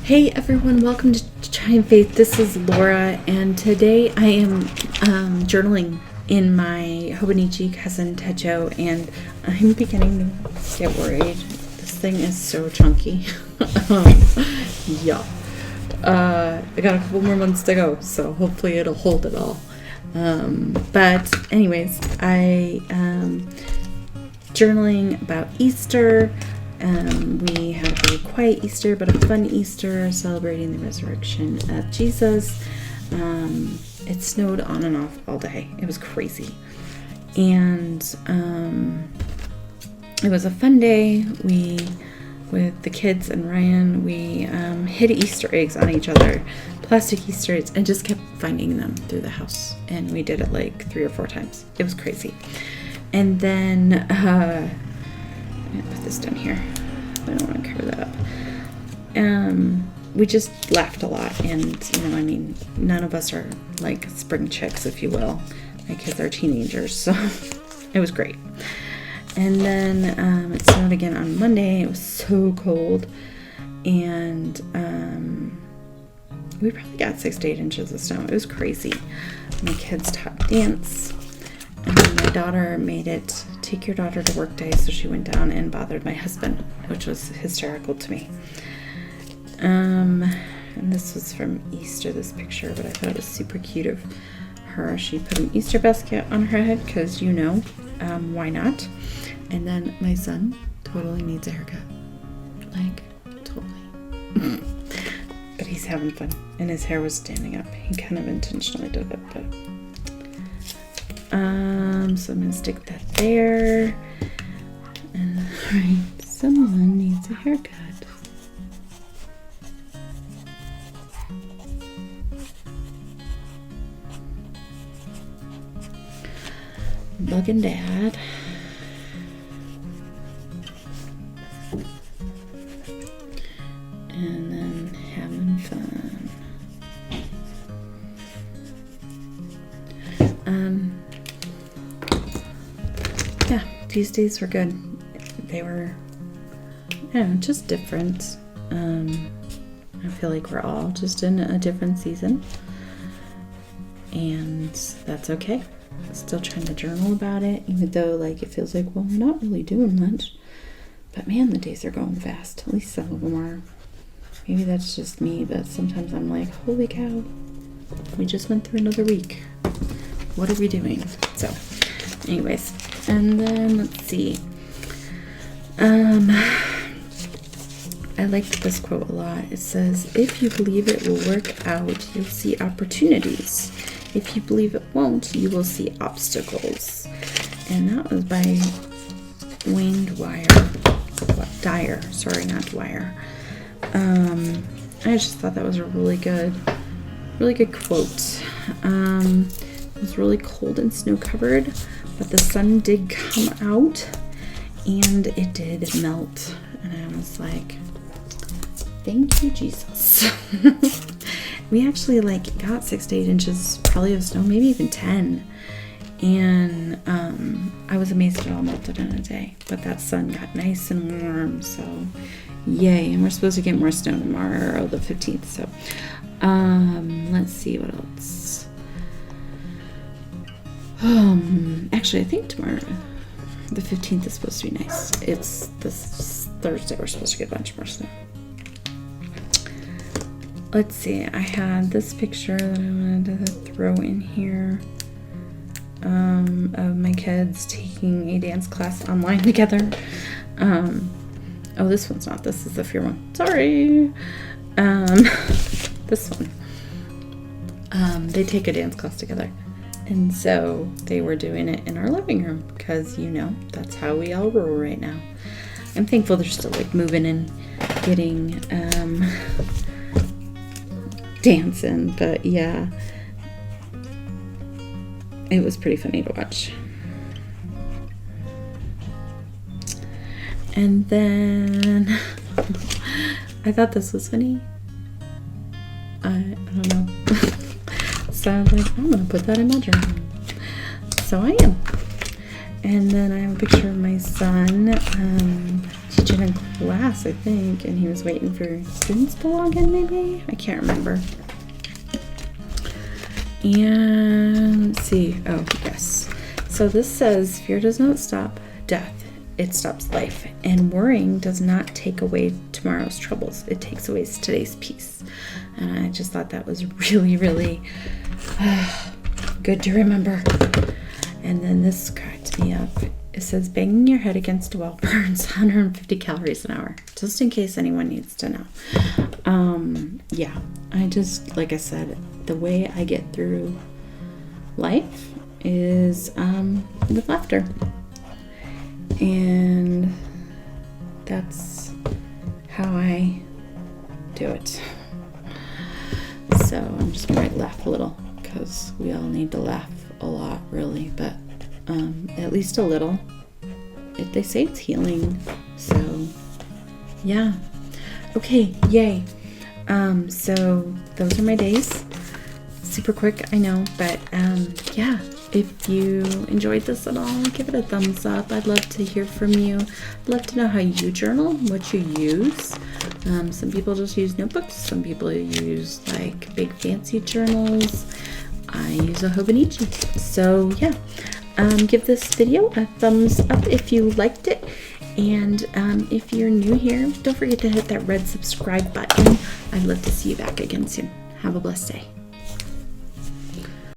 Hey everyone, welcome to Trying Faith. This is Laura, and today I am journaling in my Hobonichi cousin Techo, and I'm beginning to get worried. This thing is so chunky. Yeah. I got a couple more months to go, so hopefully it'll hold it all. But anyways, I journaling about Easter. We had a very quiet Easter, but a fun Easter, celebrating the resurrection of Jesus. It snowed on and off all day. It was crazy. And it was a fun day. With the kids and Ryan, we hid Easter eggs on each other, plastic Easter eggs, and just kept finding them through the house. And we did it like 3 or 4 times. It was crazy. And then I'm gonna put this down here. I don't want to cover that up. We just laughed a lot, and none of us are like spring chicks, if you will. My kids are teenagers, so it was great. And then it snowed again on Monday. It was so cold, and we probably got 6 to 8 inches of snow. It was crazy. My kids taught dance. And my daughter made it take your daughter to work day, so she went down and bothered my husband, which was hysterical to me. And this was from Easter, this picture, but I thought it was super cute of her. She put an Easter basket on her head because, why not? And then my son totally needs a haircut. Like, totally. But he's having fun, and his hair was standing up. He kind of intentionally did it, but... so I'm going to stick that there. And right, someone needs a haircut. Bugging Dad. And then having fun. Yeah, these days were good. They were, just different. I feel like we're all just in a different season, and that's okay. I'm still trying to journal about it, even though it feels like, well, we're not really doing much. But man, the days are going fast. At least some of them are. Maybe that's just me, but sometimes I'm like, holy cow, we just went through another week. What are we doing? So, anyways, and then let's see. I liked this quote a lot. It says, if you believe it will work out, you'll see opportunities. If you believe it won't, you will see obstacles. And that was by Wayne Dyer. Sorry, not Dwyer. I just thought that was a really good quote. It was really cold and snow covered, but the sun did come out and it did melt. And I was like, thank you, Jesus. We actually got 6 to 8 inches probably of snow, maybe even 10. And I was amazed it all melted in a day. But that sun got nice and warm, so yay. And we're supposed to get more snow tomorrow, the 15th. So let's see what else. Actually, I think tomorrow, the 15th, is supposed to be nice. It's this Thursday. We're supposed to get a bunch more snow. Let's see. I had this picture that I wanted to throw in here of my kids taking a dance class online together. Oh, this one's not. This is the fear one. Sorry. This one. They take a dance class together. And so they were doing it in our living room because, that's how we all roll right now. I'm thankful they're still moving and getting dancing, but yeah, it was pretty funny to watch. And then I thought this was funny. I don't know. So I was like, I'm gonna put that in my journal. So I am. And then I have a picture of my son teaching in class, I think, and he was waiting for students to log in, maybe? I can't remember. And let's see. Oh, yes. So this says, fear does not stop death. It stops life. And worrying does not take away tomorrow's troubles. It takes away today's peace. And I just thought that was really, really good to remember. And then this cracked me up. It says, banging your head against a wall burns 150 calories an hour. Just in case anyone needs to know. Yeah, I just, like I said, the way I get through life is with laughter. And that's how I do it. So I'm just gonna write laugh a little, because we all need to laugh a lot, really, but at least a little. They say it's healing, so yeah. Okay, yay. So those are my days. Super quick, I know, but yeah. If you enjoyed this at all, give it a thumbs up. I'd love to hear from you. I'd love to know how you journal, what you use. Some people just use notebooks. Some people use like big fancy journals. I use a Hobonichi. So yeah, give this video a thumbs up if you liked it. And if you're new here, don't forget to hit that red subscribe button. I'd love to see you back again soon. Have a blessed day.